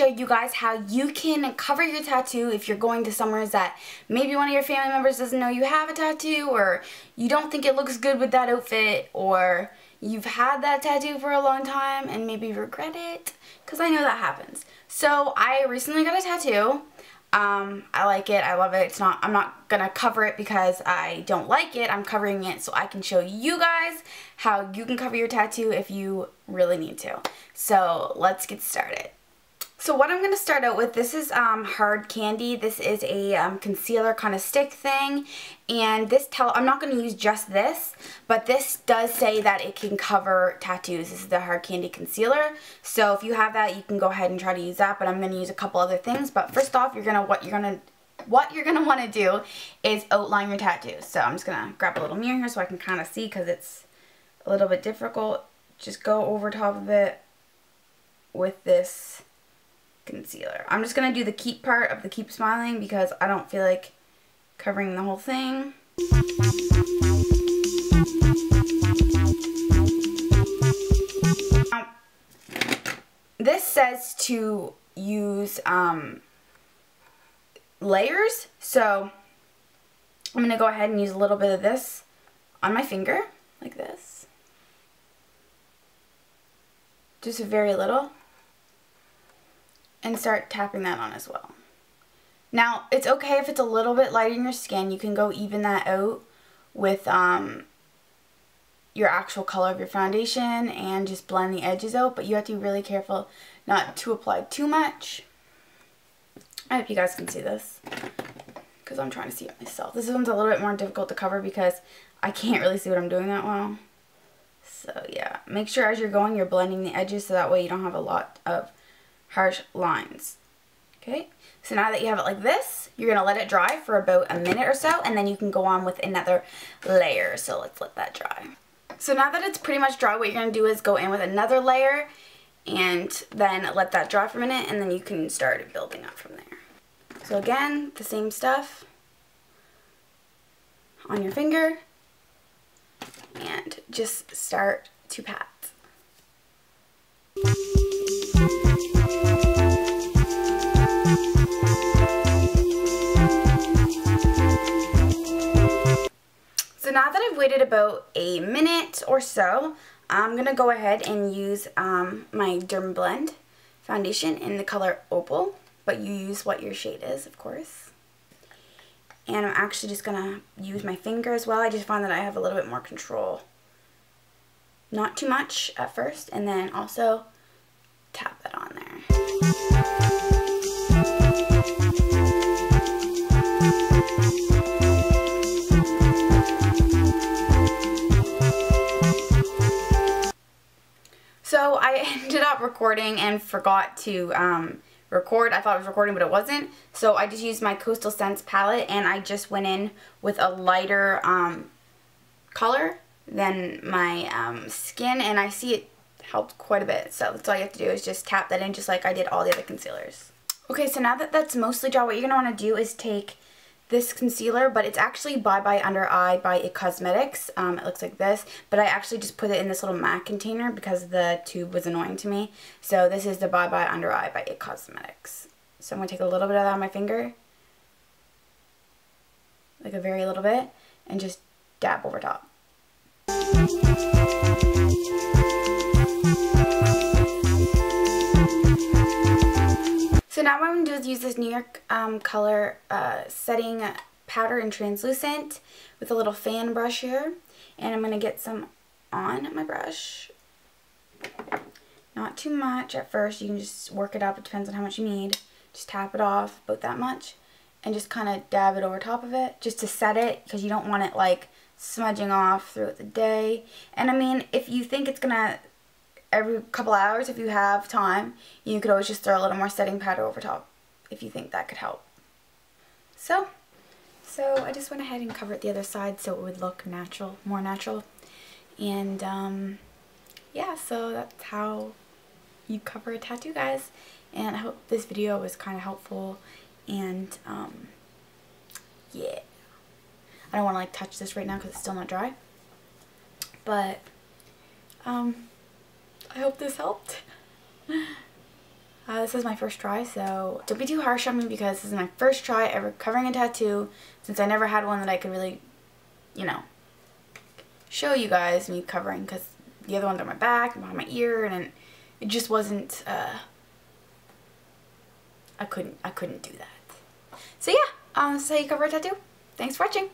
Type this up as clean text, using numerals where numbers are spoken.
show you guys how you can cover your tattoo if you're going to somewhere that maybe one of your family members doesn't know you have a tattoo, or you don't think it looks good with that outfit, or you've had that tattoo for a long time and maybe regret it, because I know that happens. So I recently got a tattoo. I like it. I love it. I'm not gonna cover it because I don't like it. I'm covering it so I can show you guys how you can cover your tattoo if you really need to. So let's get started. So what I'm going to start out with, this is Hard Candy. This is a concealer kind of stick thing, and I'm not going to use just this, but this does say that it can cover tattoos. This is the Hard Candy concealer, so if you have that, you can go ahead and try to use that, but I'm going to use a couple other things. But first off, what you're going to want to do is outline your tattoo. So I'm just going to grab a little mirror here so I can kind of see, because it's a little bit difficult. Just go over top of it with this concealer. I'm just going to do the keep part of the keep smiling because I don't feel like covering the whole thing. This says to use layers, so I'm going to go ahead and use a little bit of this on my finger, like this. Just a very little. And start tapping that on as well. Now, it's okay if it's a little bit light in your skin. You can go even that out with your actual color of your foundation and just blend the edges out, but you have to be really careful not to apply too much. I hope you guys can see this because I'm trying to see it myself. This one's a little bit more difficult to cover because I can't really see what I'm doing that well. So yeah, make sure as you're going you're blending the edges so that way you don't have a lot of harsh lines. Okay, so now that you have it like this, you're going to let it dry for about a minute or so, and then you can go on with another layer. So let's let that dry. So now that it's pretty much dry, what you're going to do is go in with another layer and then let that dry for a minute, and then you can start building up from there. So again, the same stuff on your finger and just start to pat. So now that I've waited about a minute or so, I'm going to go ahead and use my Dermablend foundation in the color Opal, but you use what your shade is, of course. And I'm actually just going to use my finger as well. I just find that I have a little bit more control. Not too much at first, and then also tap that on there. So I ended up recording and forgot to record. I thought I was recording, but it wasn't. So I just used my Coastal Scents palette, and I just went in with a lighter color than my skin, and I see it helped quite a bit. So that's all you have to do is just tap that in just like I did all the other concealers. Okay, so now that that's mostly dry, what you're going to want to do is take this concealer, but it's actually Bye Bye Under Eye by IT Cosmetics. It looks like this, but I actually just put it in this little MAC container because the tube was annoying to me. So this is the Bye Bye Under Eye by IT Cosmetics. So I'm going to take a little bit of that on my finger, like a very little bit, and just dab over top. So now what I'm going to do is use this New York Color setting powder in translucent with a little fan brush here, and I'm going to get some on my brush. Not too much at first, you can just work it up, it depends on how much you need. Just tap it off, about that much, and just kind of dab it over top of it just to set it, because you don't want it like smudging off throughout the day. And I mean, if you think it's going to, every couple hours, if you have time, you could always just throw a little more setting powder over top if you think that could help. So I just went ahead and covered the other side so it would look natural, more natural. And yeah, so that's how you cover a tattoo, guys. And I hope this video was kind of helpful. And yeah, I don't want to like touch this right now because it's still not dry. But I hope this helped. This is my first try, so don't be too harsh on me because this is my first try ever covering a tattoo, since I never had one that I could really, you know, show you guys me covering, because the other ones are my back and behind my ear, and it just wasn't, I couldn't do that. So yeah, this is how you cover a tattoo. Thanks for watching.